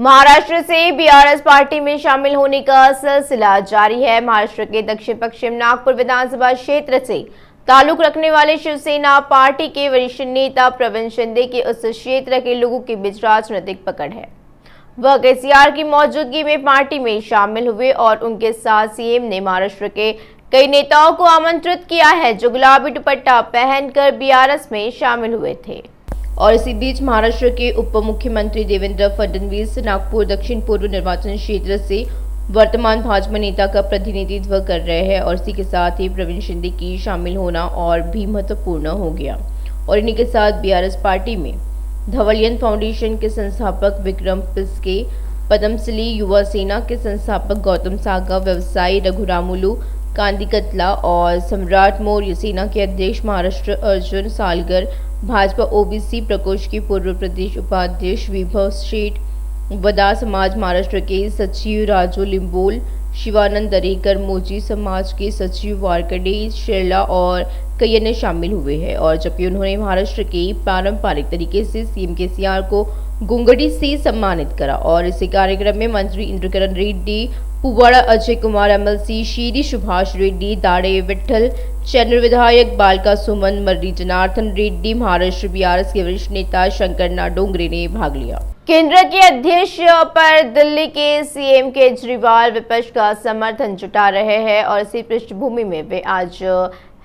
महाराष्ट्र से BRS party में शामिल होने का सिलसिला जारी है। महाराष्ट्र के दक्षिण पश्चिम नागपुर विधानसभा क्षेत्र से ताल्लुक रखने वाले शिवसेना पार्टी के वरिष्ठ नेता प्रवीण शिंदे के उस क्षेत्र के लोगों के बीच राजनीतिक पकड़ है। वह केसीआर की मौजूदगी में पार्टी में शामिल हुए और उनके साथ सीएम ने महाराष्ट्र के कई नेताओं को आमंत्रित किया है जो गुलाबी दुपट्टा पहनकर बीआरएस में शामिल हुए थे। और इसी बीच महाराष्ट्र के उप मुख्यमंत्री देवेंद्र फडणवीस नागपुर दक्षिण पूर्व निर्वाचन क्षेत्र से वर्तमान भाजपा नेता का प्रतिनिधित्व कर रहे हैं और इसी के साथ ही प्रवीण शिंदे की शामिल होना और भी महत्वपूर्ण हो गया। और इन्हीं के साथ बीआरएस पार्टी में धवलियन फाउंडेशन के संस्थापक विक्रम पिस्के, पद्मश्री युवा सेना के संस्थापक गौतम सागा, व्यवसायी रघुरामुलु कांदिकतला और सम्राट मौर्य सेना के अध्यक्ष महाराष्ट्र अर्जुन सालगर, भाजपा ओबीसी प्रकोष्ठ के पूर्व प्रदेश उपाध्यक्ष विभव शेठ, वदा समाज महाराष्ट्र के सचिव राजू लिंबोल, शिवानंद दरेकर, मोची समाज के सचिव वारकड़े शेरला और कई अन्य शामिल हुए हैं। और जबकि उन्होंने महाराष्ट्र के पारंपरिक तरीके से सीएम केसीआर को गुंगड़ी से सम्मानित करा। और इसी कार्यक्रम में मंत्री इंद्रकरण रेड्डी, पुवाड़ा अजय कुमार, एमएलसी शीरी सुभाष रेड्डी, दाड़े विठल, चैनर विधायक बालका सुमन, मर्री जनार्दन रेड्डी, महाराष्ट्र बीआरएस के वरिष्ठ नेता शंकरना डोंगरे ने भाग लिया। केंद्र के अध्यक्ष पर दिल्ली के सीएम केजरीवाल विपक्ष का समर्थन जुटा रहे हैं और इसी पृष्ठभूमि में वे आज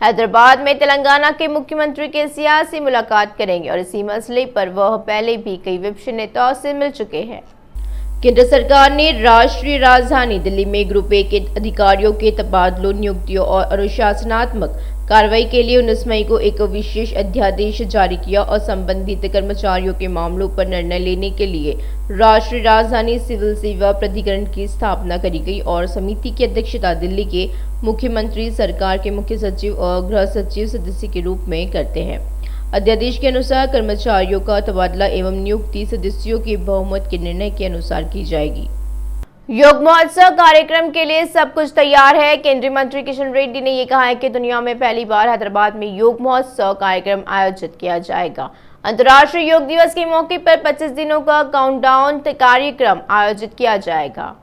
हैदराबाद में तेलंगाना के मुख्यमंत्री केसीआर से मुलाकात करेंगे और इसी मसले पर वह पहले भी कई विपक्षी नेताओं से मिल चुके हैं। केंद्र सरकार ने राष्ट्रीय राजधानी दिल्ली में ग्रुप ए के अधिकारियों के तबादलों, नियुक्तियों और अनुशासनात्मक कार्रवाई के लिए 19 मई को एक विशेष अध्यादेश जारी किया और संबंधित कर्मचारियों के मामलों पर निर्णय लेने के लिए राष्ट्रीय राजधानी सिविल सेवा प्राधिकरण की स्थापना करी गई। और समिति की अध्यक्षता दिल्ली के मुख्यमंत्री सरकार के मुख्य सचिव और गृह सचिव सदस्य के रूप में करते हैं। अध्यादेश के अनुसार कर्मचारियों का तबादला एवं नियुक्ति सदस्यों के बहुमत के निर्णय के अनुसार की जाएगी। योग महोत्सव कार्यक्रम के लिए सब कुछ तैयार है। केंद्रीय मंत्री किशन रेड्डी ने ये कहा है कि दुनिया में पहली बार हैदराबाद में योग महोत्सव कार्यक्रम आयोजित किया जाएगा। अंतर्राष्ट्रीय योग दिवस के मौके पर 25 दिनों का काउंटडाउन कार्यक्रम आयोजित किया जाएगा।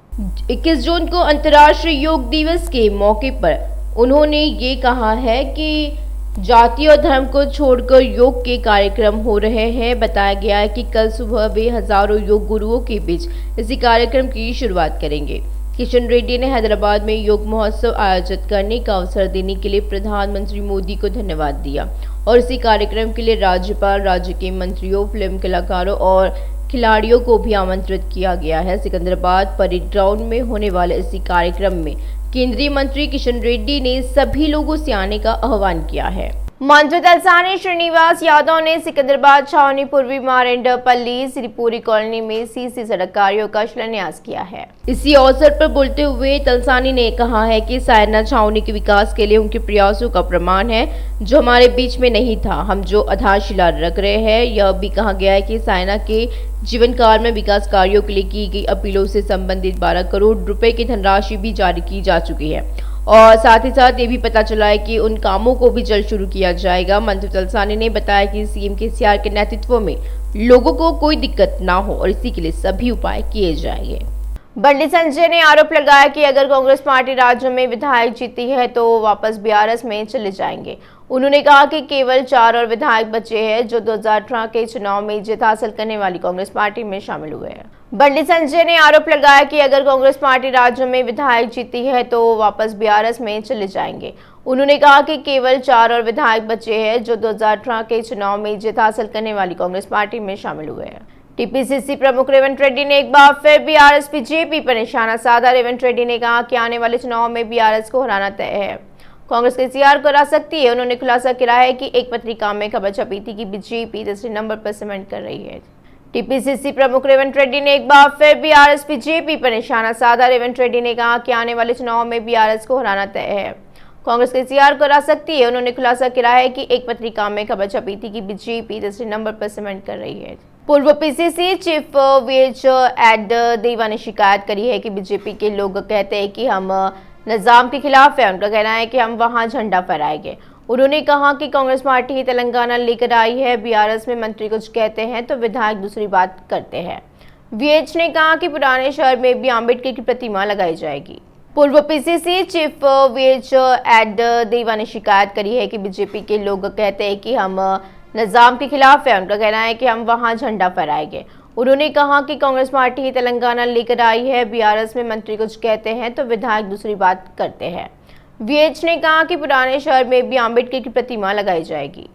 21 जून को अंतर्राष्ट्रीय योग दिवस के मौके पर उन्होंने ये कहा है कि जाति और धर्म को छोड़कर योग के कार्यक्रम हो रहे हैं। बताया गया है कि कल सुबह वे हजारों योग गुरुओं के बीच इसी कार्यक्रम की शुरुआत करेंगे। किशन रेड्डी ने हैदराबाद में योग महोत्सव आयोजित करने का अवसर देने के लिए प्रधानमंत्री मोदी को धन्यवाद दिया और इसी कार्यक्रम के लिए राज्यपाल, राज्य के मंत्रियों, फिल्म कलाकारों और खिलाड़ियों को भी आमंत्रित किया गया है। सिकंदराबाद परेड ग्राउंड में होने वाले इसी कार्यक्रम में केंद्रीय मंत्री किशन रेड्डी ने सभी लोगों से आने का आह्वान किया है। मंत्री तलसानी श्रीनिवास यादव ने सिकंदराबाद छावनी पूर्वी मारेंडपल्ली श्रीपुरी कॉलोनी में सीसी सड़क कार्यों का शिलान्यास किया है। इसी अवसर पर बोलते हुए तलसानी ने कहा है कि सायना छावनी के विकास के लिए उनके प्रयासों का प्रमाण है जो हमारे बीच में नहीं था। हम जो आधारशिला रख रहे हैं। यह भी कहा गया है कि सायना के जीवन काल में विकास कार्यों के लिए की गई अपीलों से संबंधित 12 करोड़ रुपए की धनराशि भी जारी की जा चुकी है और साथ ही साथ ये भी पता चला है कि उन कामों को भी जल्द शुरू किया जाएगा। मंत्री तलसानी ने बताया कि सीएम केसीआर के नेतृत्व में लोगों को कोई दिक्कत ना हो और इसी के लिए सभी उपाय किए जाएंगे। बंडी संजय ने आरोप लगाया कि अगर कांग्रेस पार्टी राज्य में विधायक जीती है तो वापस बीआरएस में चले जाएंगे। उन्होंने कहा कि केवल 4 और विधायक बचे हैं जो 2018 के चुनाव में जीत हासिल करने वाली कांग्रेस पार्टी में शामिल हुए हैं। बंडी संजय ने आरोप लगाया कि अगर कांग्रेस पार्टी राज्य में विधायक जीती है तो वापस बीआरएस में चले जाएंगे। उन्होंने कहा कि केवल 4 और विधायक बचे हैं जो 2018 के चुनाव में जीत हासिल करने वाली कांग्रेस पार्टी में शामिल हुए हैं। टीपीसीसी प्रमुख रेवंत रेड्डी ने एक बार फिर बीआरएस बीजेपी पर निशाना साधा। रेवंत रेड्डी ने कहा कि आने वाले चुनाव में बीआरएस को हराना तय है। कांग्रेस केसीआर को हरा सकती है। उन्होंने खुलासा किया है कि एक पत्रिका में खबर छपी थी कि बीजेपी तीसरे नंबर पर सीमेंट कर रही है। टीपीसीसी प्रमुख रेवंत रेड्डी ने एक बार फिर बीआरएस बीजेपी पर निशाना साधा। रेवंत रेड्डी ने कहा कि आने वाले चुनाव में बीआरएस को हराना तय है। कांग्रेस केसीआर को हरा सकती है। उन्होंने खुलासा किया है कि एक पत्रिका में खबर छपी थी कि बीजेपी तीसरे नंबर पर सीमेंट कर रही है। पूर्व पीसीसी चीफ वीएच एड देवा ने शिकायत करी है कि बीजेपी के लोग कहते हैं कि हम निजाम के खिलाफ है। उनका कहना है कि हम वहां झंडा फहराएंगे। उन्होंने कहा कि कांग्रेस पार्टी ही तेलंगाना लेकर आई है। बीआरएस में मंत्री कुछ कहते हैं तो विधायक दूसरी बात करते हैं। वीएच ने कहा कि पुराने शहर में भी अंबेडकर की प्रतिमा लगाई जाएगी। पूर्व पीसीसी चीफ वीएच एड देवा ने शिकायत करी है कि बीजेपी के लोग कहते हैं कि हम निजाम के खिलाफ है। उनका कहना है कि हम वहां झंडा फहराएंगे। उन्होंने कहा कि कांग्रेस पार्टी ही तेलंगाना लेकर आई है। बीआरएस में मंत्री कुछ कहते हैं तो विधायक दूसरी बात करते हैं। वीएच ने कहा कि पुराने शहर में भी अंबेडकर की प्रतिमा लगाई जाएगी।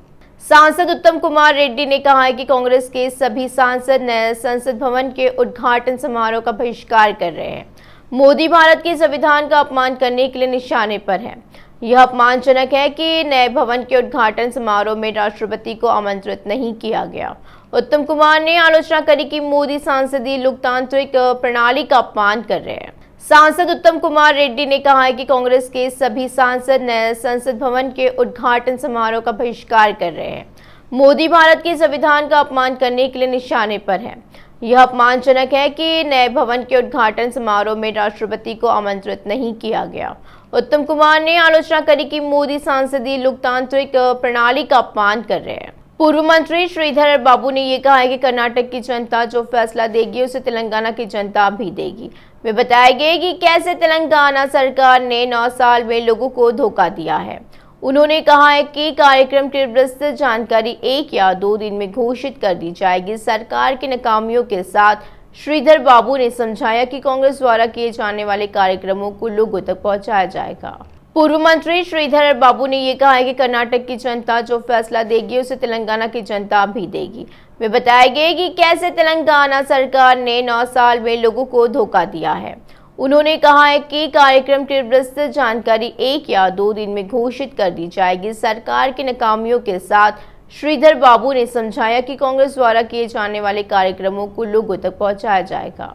सांसद उत्तम कुमार रेड्डी ने कहा है कि कांग्रेस के सभी सांसद नए संसद भवन के उद्घाटन समारोह का बहिष्कार कर रहे हैं। मोदी भारत के संविधान का अपमान करने के लिए निशाने पर है। यह अपमानजनक है कि नए भवन के उद्घाटन समारोह में राष्ट्रपति को आमंत्रित नहीं किया गया। उत्तम कुमार ने आलोचना करी कि मोदी संसदीय लोकतांत्रिक प्रणाली का अपमान कर रहे हैं। सांसद उत्तम कुमार रेड्डी ने कहा है कि कांग्रेस के सभी सांसद नए संसद भवन के उद्घाटन समारोह का बहिष्कार कर रहे हैं। मोदी भारत के संविधान का अपमान करने के लिए निशाने पर है। यह अपमानजनक है कि नए भवन के उद्घाटन समारोह में राष्ट्रपति को आमंत्रित नहीं किया गया। उत्तम कुमार ने आलोचना करी कि मोदी संसदीय लोकतांत्रिक प्रणाली का अपमान कर रहे हैं। पूर्व मंत्री श्रीधर बाबू ने यह कहा है कि कर्नाटक की जनता जो फैसला देगी उसे तेलंगाना की जनता भी देगी। वे बताएंगे कि कैसे तेलंगाना सरकार ने 9 साल में लोगों को धोखा दिया है। उन्होंने कहा है कि कार्यक्रम की विस्तृत जानकारी 1 या 2 दिन में घोषित कर दी जाएगी। सरकार की नाकामियों के साथ श्रीधर बाबू ने समझाया कि कांग्रेस द्वारा किए जाने वाले कार्यक्रमों को लोगों तक पहुंचाया जाएगा। पूर्व मंत्री श्रीधर बाबू ने यह कहा है कि कर्नाटक की जनता जो फैसला देगी उसे तेलंगाना की जनता भी देगी। वे बताएंगे कि कैसे तेलंगाना सरकार ने 9 साल में लोगों को धोखा दिया है। उन्होंने कहा है कि कार्यक्रम की विस्तृत जानकारी 1 या 2 दिन में घोषित कर दी जाएगी। सरकार की नाकामियों के साथ श्रीधर बाबू ने समझाया कि कांग्रेस द्वारा किए जाने वाले कार्यक्रमों को लोगों तक पहुंचाया जाएगा।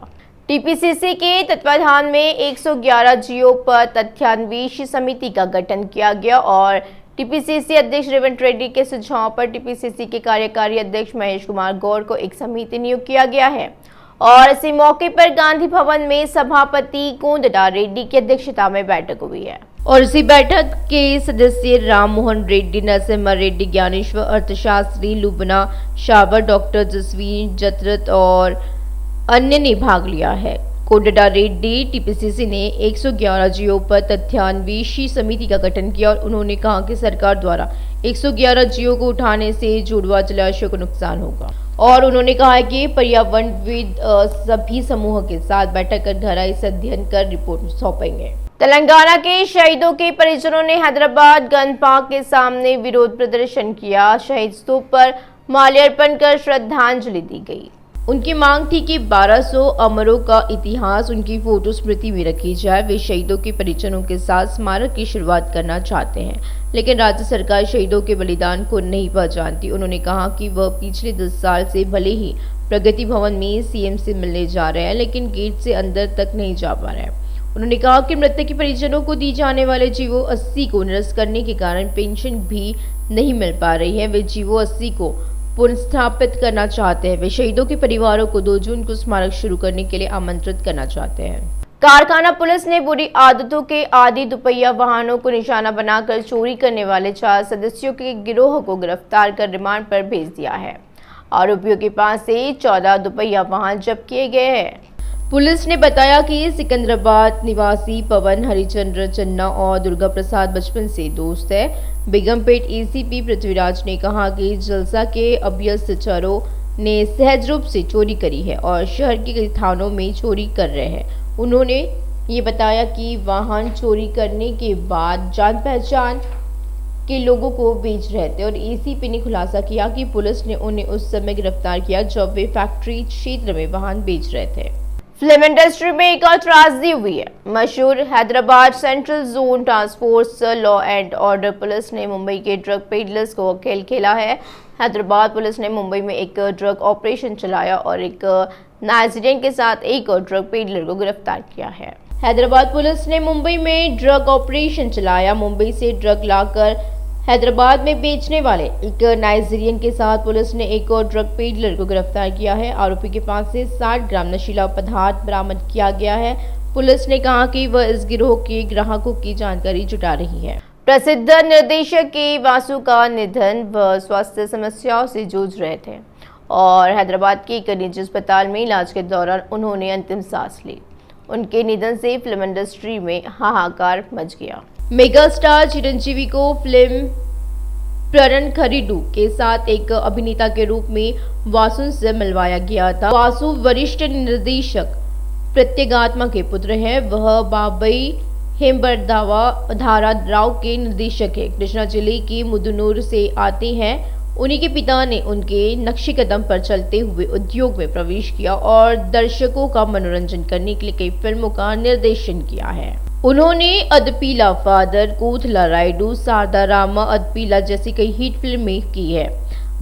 टीपीसीसी के तत्वाधान में 111 जियो पर तथ्यान्वेषी समिति का गठन किया गया और टीपीसीसी अध्यक्ष रेवंत रेड्डी के सुझाव पर टीपीसीसी के कार्यकारी अध्यक्ष महेश कुमार गौड़ को एक समिति नियुक्त किया गया है। और इसी मौके पर गांधी भवन में सभापति कोंडा रेड्डी की अध्यक्षता में बैठक हुई है और इसी बैठक के सदस्य राम मोहन रेड्डी, नरसिम्हा रेड्डी, ज्ञानेश्वर, अर्थशास्त्री लुबना शावर, डॉक्टर जसवीर जत्रत और अन्य ने भाग लिया है। कोंडा रेड्डी टीपीसीसी ने 111 जियो पर तथ्यान्वेषी समिति का गठन किया और उन्होंने कहा कि सरकार द्वारा 111 जियो को उठाने से जुड़वा जलाशय को नुकसान होगा और उन्होंने कहा कि पर्यावरणविद सभी समूह के साथ बैठक कर गहराई से अध्ययन कर रिपोर्ट सौंपेंगे। तेलंगाना के शहीदों के परिजनों ने हैदराबाद गन पार्क के सामने विरोध प्रदर्शन किया। शहीद स्तूप पर माल्यार्पण कर श्रद्धांजलि दी गई। उनकी मांग थी कि 1200 अमरों का इतिहास उनकी फोटो स्मृति में रखी जाए। वे शहीदों के परिजनों के साथ स्मारक की शुरुआत करना चाहते हैं, लेकिन राज्य सरकार शहीदों के बलिदान को नहीं पहचानती। उन्होंने कहा कि वह पिछले 10 साल से भले ही प्रगति भवन में सीएम से मिलने जा रहे हैं, लेकिन गेट से अंदर तक नहीं जा पा रहे हैं। उन्होंने कहा कि मृतक के परिजनों को दी जाने वाले जीवो 80 को निरस्त करने के कारण पेंशन भी नहीं मिल पा रही है। वे जीवो 80 को पुनर्स्थापित करना चाहते हैं। वे शहीदों के परिवारों को 2 जून को स्मारक शुरू करने के लिए आमंत्रित करना चाहते हैं। कारखाना पुलिस ने बुरी आदतों के आदि दुपहिया वाहनों को निशाना बनाकर चोरी करने वाले 4 सदस्यों के गिरोह को गिरफ्तार कर रिमांड पर भेज दिया है। आरोपियों के पास से 14 दुपहिया वाहन जब्त किए गए हैं। पुलिस ने बताया कि सिकंदराबाद निवासी पवन हरिचंद्र चन्ना और दुर्गा प्रसाद बचपन से दोस्त है। बेगमपेट एसीपी पृथ्वीराज ने कहा कि जलसा के अभ्यस्त चोरों ने सहज रूप से चोरी करी है और शहर के कई थानों में चोरी कर रहे हैं। उन्होंने ये बताया कि वाहन चोरी करने के बाद जान पहचान के लोगों को बेच रहे थे और एसीपी ने खुलासा किया कि पुलिस ने उन्हें उस समय गिरफ्तार किया जब वे फैक्ट्री क्षेत्र में वाहन बेच रहे थे। फिल्म इंडस्ट्री में एक और त्रासदी हुई है। मशहूर Hyderabad central zone task force law and order police ने मुंबई के ड्रग पेडलर्स को खेल खेला है। हैदराबाद पुलिस ने मुंबई में एक ड्रग ऑपरेशन चलाया और एक नाइजीरियन के साथ एक और ड्रग पेडलर को गिरफ्तार किया है। हैदराबाद पुलिस ने मुंबई में ड्रग ऑपरेशन चलाया। मुंबई से ड्रग लाकर हैदराबाद में बेचने वाले एक नाइजीरियन के साथ पुलिस ने एक और ड्रग पेडलर को गिरफ्तार किया है। आरोपी के पास से 60 ग्राम नशीला पदार्थ बरामद किया गया है। पुलिस ने कहा कि वह इस गिरोह के ग्राहकों की जानकारी जुटा रही है। प्रसिद्ध निर्देशक के वासु का निधन। वह स्वास्थ्य समस्याओं से जूझ रहे थे और हैदराबाद के एक निजी अस्पताल में इलाज के दौरान उन्होंने अंतिम सांस ली। उनके निधन से फिल्म इंडस्ट्री में हाहाकार मच गया। मेगा स्टार चिरंजीवी को फिल्म प्रण खरीदू के साथ एक अभिनेता के रूप में वासु से मिलवाया गया था। वासु वरिष्ठ निर्देशक प्रत्यगात्मा के पुत्र हैं। वह बाबई हेम्बरदावा धारा राव के निर्देशक है। कृष्णा जिले के मुदनूर से आते हैं। उन्हीं के पिता ने उनके नक्शे कदम पर चलते हुए उद्योग में प्रवेश किया और दर्शकों का मनोरंजन करने के लिए कई फिल्मों का निर्देशन किया है। उन्होंने अदपीला फादर, कोथला रायडू, सारदा रामा अदपीला जैसी कई हिट फिल्में की है।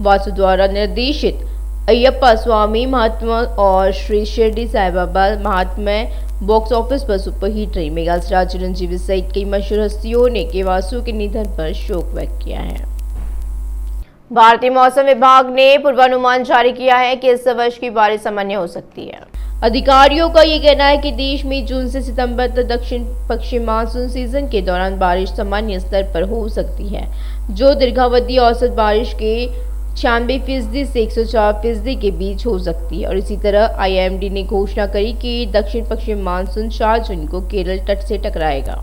वासु द्वारा निर्देशित अय्यप्पा स्वामी महात्मा और श्री शिरडी साई बाबा महात्मा बॉक्स ऑफिस पर सुपरहिट रही। मेगा स्टार चिरंजीवी सहित कई मशहूर हस्तियों ने के वासु के निधन पर शोक व्यक्त किया है। भारतीय मौसम विभाग ने पूर्वानुमान जारी किया है कि इस वर्ष की बारिश सामान्य हो सकती है। अधिकारियों का ये कहना है कि देश में जून से सितंबर तक दक्षिण पश्चिम मानसून सीजन के दौरान बारिश सामान्य स्तर पर हो सकती है, जो दीर्घावधि औसत बारिश के 96% से 104% के बीच हो सकती है। और इसी तरह IIMD ने घोषणा करी कि दक्षिण पश्चिम मानसून 4 जून को केरल तट से टकराएगा।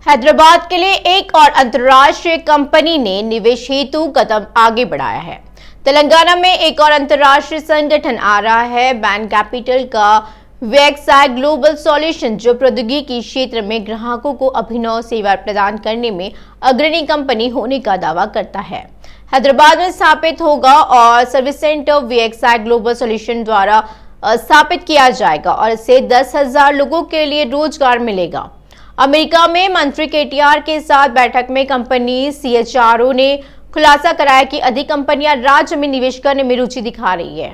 हैदराबाद के लिए एक और अंतर्राष्ट्रीय कंपनी ने निवेश हेतु कदम आगे बढ़ाया है। तेलंगाना में एक और अंतर्राष्ट्रीय संगठन आ रहा है। बैन कैपिटल का वीएक्सआई ग्लोबल सॉल्यूशन, जो प्रौद्योगिकी क्षेत्र में ग्राहकों को अभिनव सेवा प्रदान करने में अग्रणी कंपनी होने का दावा करता है, हैदराबाद में स्थापित होगा और service centre VXi global solution द्वारा स्थापित किया जाएगा और इससे 10,000 लोगों के लिए रोजगार मिलेगा। अमेरिका में मंत्री केटीआर के साथ बैठक में कंपनी CHRO ने खुलासा कराया कि अधिक कंपनियां राज्य में निवेश करने में रुचि दिखा रही है।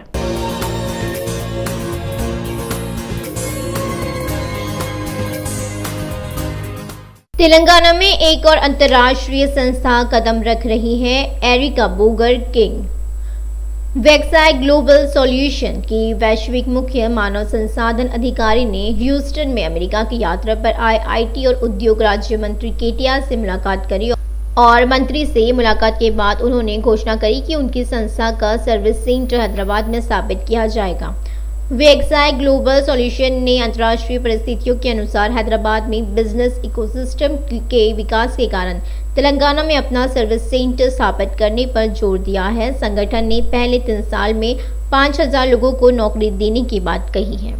तेलंगाना में एक और अंतर्राष्ट्रीय संस्था कदम रख रही है। Erica Boger King VXI global solution की वैश्विक मुख्य मानव संसाधन अधिकारी ने ह्यूस्टन में अमेरिका की यात्रा पर आए IT और उद्योग राज्य मंत्री केटीआर से मुलाकात करी और मंत्री से मुलाकात के बाद उन्होंने घोषणा करी कि उनकी संस्था का सर्विस सेंटर हैदराबाद में स्थापित किया जाएगा। वीएक्सआई ग्लोबल सॉल्यूशन ने अंतर्राष्ट्रीय परिस्थितियों के अनुसार हैदराबाद में बिजनेस इकोसिस्टम के विकास के कारण तेलंगाना में अपना सर्विस सेंटर स्थापित करने पर जोर दिया है। संगठन ने पहले 3 साल में 5,000 लोगों को नौकरी देने की बात कही है।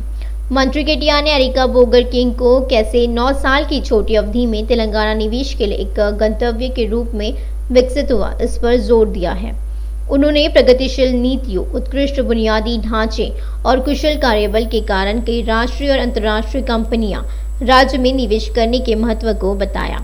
मंत्री केटीआर ने एरिका बोगर किंग को कैसे 9 साल की छोटी अवधि में तेलंगाना निवेश के लिए एक गंतव्य के रूप में विकसित हुआ, इस पर जोर दिया है। उन्होंने प्रगतिशील नीतियों, उत्कृष्ट बुनियादी ढांचे और कुशल कार्यबल के कारण कई राष्ट्रीय और अंतर्राष्ट्रीय कंपनियां राज्य में निवेश करने के महत्व को बताया।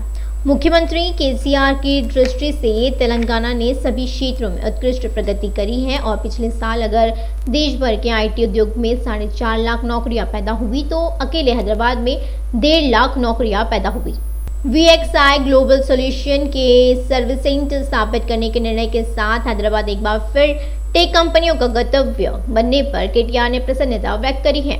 मुख्यमंत्री केसीआर की दृष्टि से तेलंगाना ने सभी क्षेत्रों में उत्कृष्ट प्रगति करी है और पिछले साल अगर देश भर के IT उद्योग में 4.5 लाख नौकरियां पैदा हुई तो अकेले हैदराबाद में 1.5 लाख नौकरियां पैदा हुई। वीएक्सआई ग्लोबल सॉल्यूशन के सर्विस सेंटर स्थापित करने के निर्णय के साथ हैदराबाद एक बार फिर टेक कंपनियों का गंतव्य बनने पर केटीआर ने प्रसन्नता व्यक्त करी है।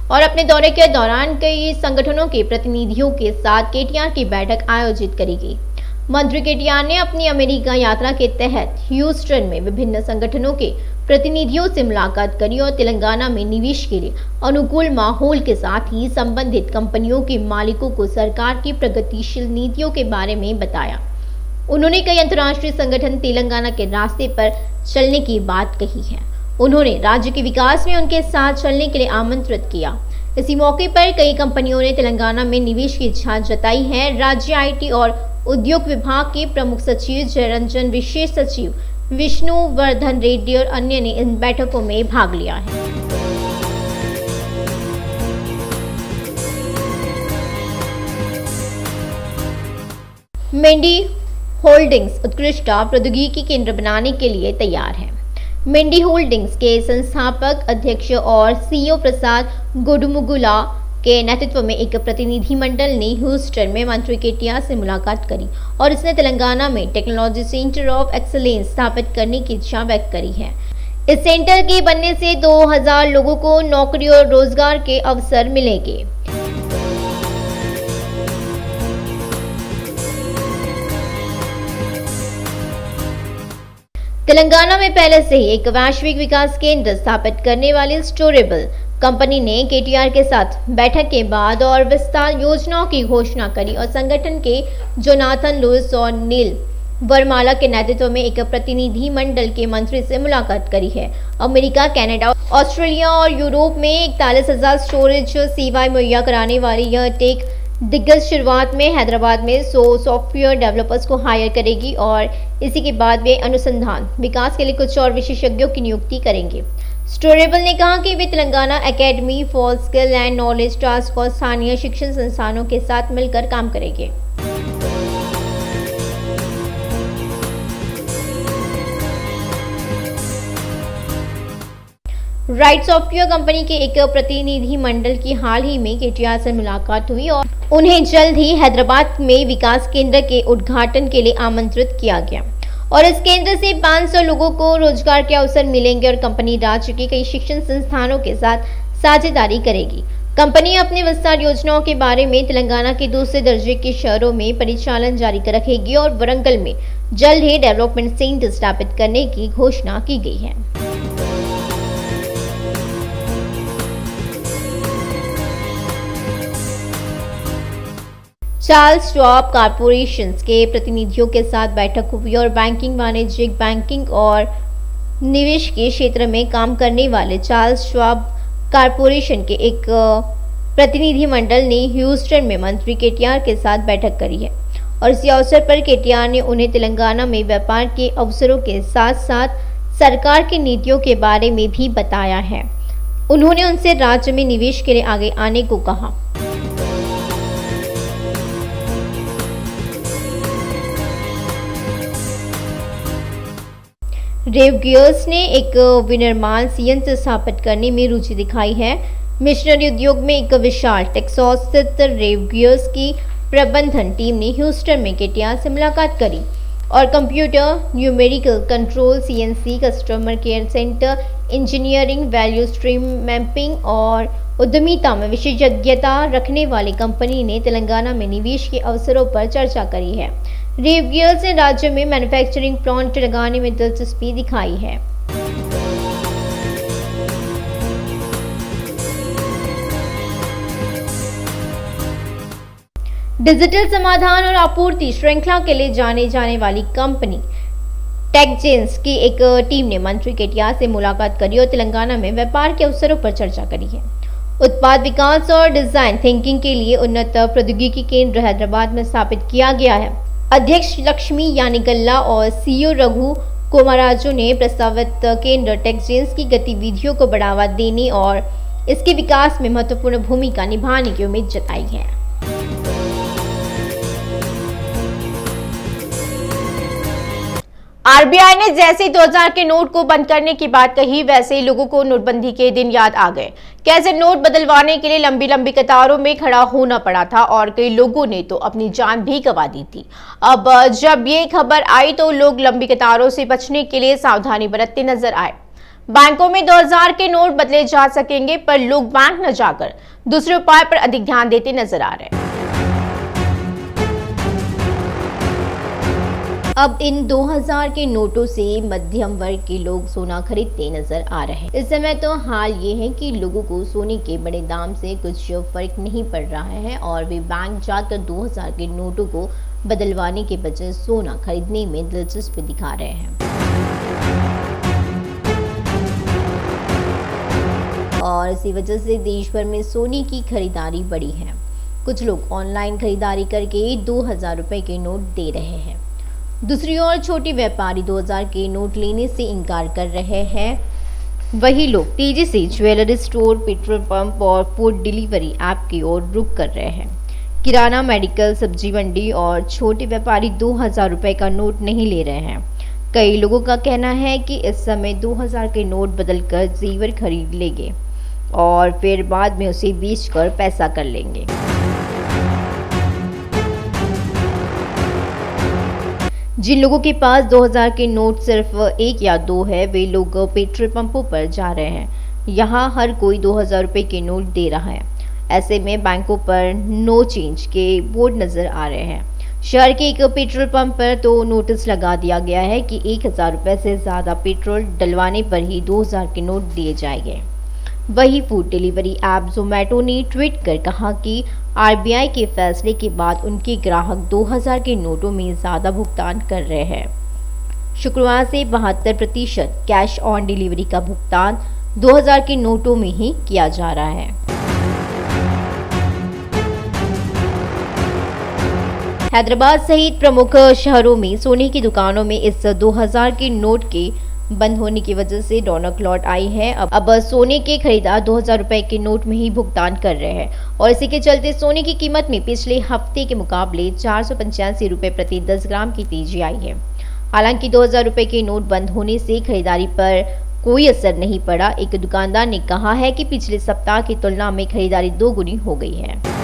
और अपने दौरे के दौरान कई संगठनों के प्रतिनिधियों के साथ केटीआर की बैठक आयोजित करी गई। मंत्री केटीआर ने अपनी अमेरिका यात्रा के तहत ह्यूस्टन में विभिन्न संगठनों के प्रतिनिधियों से मुलाकात करी और तेलंगाना में निवेश के लिए अनुकूल माहौल के साथ ही संबंधित कंपनियों के मालिकों को सरकार की प्रगतिशील नीतियों के बारे में बताया। उन्होंने कई अंतर्राष्ट्रीय संगठन तेलंगाना के रास्ते पर चलने की बात कही है। उन्होंने राज्य के विकास में उनके साथ चलने के लिए आमंत्रित किया। इसी मौके पर कई कंपनियों ने तेलंगाना में निवेश की इच्छा जताई है। राज्य IT और उद्योग विभाग के प्रमुख सचिव जयरंजन, विशेष सचिव विष्णु वर्धन रेड्डी और अन्य ने इन बैठकों में भाग लिया है। मेंडी होल्डिंग्स उत्कृष्ट प्रौद्योगिकी केंद्र बनाने के लिए तैयार है। मेंडी होल्डिंग्स के संस्थापक अध्यक्ष और CEO प्रसाद गोडमुगुला के नेतृत्व में एक प्रतिनिधि मंडल ने ह्यूस्टन में मंत्री केटीआर से मुलाकात करी और इसने तेलंगाना में टेक्नोलॉजी सेंटर ऑफ एक्सीलेंस स्थापित करने की इच्छा व्यक्त करी है। इस सेंटर के बनने से 2,000 लोगों को नौकरी और रोजगार के अवसर मिलेंगे। तेलंगाना में पहले से ही एक वैश्विक विकास केंद्र स्थापित करने वाली स्टोरेबल कंपनी ने केटीआर के साथ बैठक के बाद और विस्तार योजनाओं की घोषणा करी और संगठन के जोनाथन लुइस और नील वर्माला के नेतृत्व में एक प्रतिनिधि मंडल के मंत्री से मुलाकात करी है। अमेरिका, कनाडा, ऑस्ट्रेलिया और यूरोप में 41,000 स्टोरेज सेवाएं मुहैया कराने वाली यह टेक दिग्गज शुरुआत में हैदराबाद में 100 सॉफ्टवेयर डेवलपर्स को हायर करेगी और इसी के बाद वे अनुसंधान विकास के लिए कुछ और विशेषज्ञों की नियुक्ति करेंगे। स्टोरेबल ने कहा कि वे Telangana academy for skill and knowledge task और स्थानीय शिक्षण संस्थानों के साथ मिलकर काम करेंगे। राइट सॉफ्टवेयर कंपनी के एक प्रतिनिधि मंडल की हाल ही में केटीआर से मुलाकात हुई और उन्हें जल्द ही हैदराबाद में विकास केंद्र के उद्घाटन के लिए आमंत्रित किया गया और इस केंद्र से 500 लोगों को रोजगार के अवसर मिलेंगे और कंपनी राज्य के कई शिक्षण संस्थानों के साथ साझेदारी करेगी। कंपनी अपने विस्तार योजनाओं के बारे में तेलंगाना के दूसरे दर्जे के शहरों में परिचालन जारी रखेगी और वरंगल में जल्द ही डेवलपमेंट सेंटर स्थापित करने की घोषणा की गई है। चार्ल्स श्वाब कॉरपोरेशन के प्रतिनिधियों के साथ बैठक हुई और बैंकिंग, वाणिज्यिक बैंकिंग और निवेश के क्षेत्र में काम करने वाले चार्ल्स श्वाब कॉरपोरेशन के एक प्रतिनिधि मंडल ने ह्यूस्टन में मंत्री केटीआर के साथ बैठक करी है और इसी अवसर पर केटीआर ने उन्हें तेलंगाना में व्यापार के अवसरों के साथ साथ सरकार की नीतियों के बारे में भी बताया है। उन्होंने उनसे राज्य में निवेश के लिए आगे आने को कहा। रेव गियर्स ने एक विनिर्माण संयंत्र स्थापित करने में रुचि दिखाई है। मिशनरी उद्योग में एक विशाल टेक्सास स्थित रेव गियर्स की प्रबंधन टीम ने ह्यूस्टन में केटीआर से मुलाकात करी और computer, numerical control, CNC, customer care centre, engineering, value stream mapping और उद्यमिता में विशेषज्ञता रखने वाली कंपनी ने तेलंगाना में निवेश के अवसरों पर चर्चा करी है। रेव गियर्स ने राज्य में मैन्युफैक्चरिंग प्लांट लगाने में दिलचस्पी दिखाई है। डिजिटल समाधान और आपूर्ति श्रृंखला के लिए जाने वाली कंपनी टेकजेंस की एक टीम ने मंत्री केटीआर से मुलाकात करी और तेलंगाना में व्यापार के अवसरों पर चर्चा करी है। उत्पाद विकास और डिजाइन थिंकिंग के लिए उन्नत प्रौद्योगिकी केंद्र हैदराबाद में स्थापित किया गया है। अध्यक्ष लक्ष्मी यानिगल्ला और सीईओ रघु कोमाराजू ने प्रस्तावित केंद्र टेकजेंस की गतिविधियों को बढ़ावा देने और इसके विकास में महत्वपूर्ण भूमिका निभाने की उम्मीद जताई है। आरबीआई ने जैसे 2000 के नोट को बंद करने की बात कही, वैसे ही लोगों को नोटबंदी के दिन याद आ गए। कैसे नोट बदलवाने के लिए लंबी लंबी कतारों में खड़ा होना पड़ा था और कई लोगों ने तो अपनी जान भी गंवा दी थी। अब जब ये खबर आई तो लोग लंबी कतारों से बचने के लिए सावधानी बरतते नजर आए। बैंकों में 2000 के नोट बदले जा सकेंगे, पर लोग बैंक न जाकर दूसरे उपाय पर अधिक ध्यान देते नजर आ रहे हैं। अब इन 2000 के नोटों से मध्यम वर्ग के लोग सोना खरीदते नजर आ रहे हैं। इस समय तो हाल ये है कि लोगों को सोने के बड़े दाम से कुछ फर्क नहीं पड़ रहा है और वे बैंक जाकर 2000 के नोटों को बदलवाने के बजाय सोना खरीदने में दिलचस्पी दिखा रहे हैं। और इसी वजह से देश भर में सोने की खरीदारी बढ़ी है। कुछ लोग ऑनलाइन खरीदारी करके 2000 रुपए के नोट दे रहे हैं। दूसरी ओर छोटे व्यापारी 2000 के नोट लेने से इनकार कर रहे हैं। वही लोग तेजी से ज्वेलरी स्टोर, पेट्रोल पंप और फूड डिलीवरी ऐप की ओर रुख कर रहे हैं। किराना, मेडिकल, सब्जी मंडी और छोटे व्यापारी 2000 रुपए का नोट नहीं ले रहे हैं। कई लोगों का कहना है कि इस समय 2000 के नोट बदलकर जेवर खरीद लेंगे और फिर बाद में उसे बेचकर पैसा कर लेंगे। जिन लोगों के पास 2000 के नोट सिर्फ 1 या 2 है, वे लोग पेट्रोल पंपों पर जा रहे हैं। यहाँ हर कोई 2000 रुपए के नोट दे रहा है। ऐसे में बैंकों पर नो चेंज के बोर्ड नजर आ रहे हैं। शहर के एक पेट्रोल पंप पर तो नोटिस लगा दिया गया है कि 1000 रुपये से ज़्यादा पेट्रोल डलवाने पर ही 2000 के नोट दिए जाएंगे। वही फूड डिलीवरी ऐप जोमैटो ने ट्वीट कर कहा कि आरबीआई के फैसले के बाद उनके ग्राहक 2000 के नोटों में ज़्यादा भुगतान कर रहे हैं। शुक्रवार से 72% कैश ऑन डिलीवरी का भुगतान 2000 के नोटों में ही किया जा रहा है। हैदराबाद सहित प्रमुख शहरों में सोने की दुकानों में इस 2000 के नोट के बंद होने की वजह से रौनक लौट आई है। अब सोने के खरीदार 2000 रुपए के नोट में ही भुगतान कर रहे हैं और इसी के चलते सोने की कीमत में पिछले हफ्ते के मुकाबले 485 रुपए प्रति 10 ग्राम की तेजी आई है। हालांकि 2000 रुपए के नोट बंद होने से खरीदारी पर कोई असर नहीं पड़ा। एक दुकानदार ने कहा है कि पिछले सप्ताह की तुलना में खरीदारी 2 गुनी हो गई है।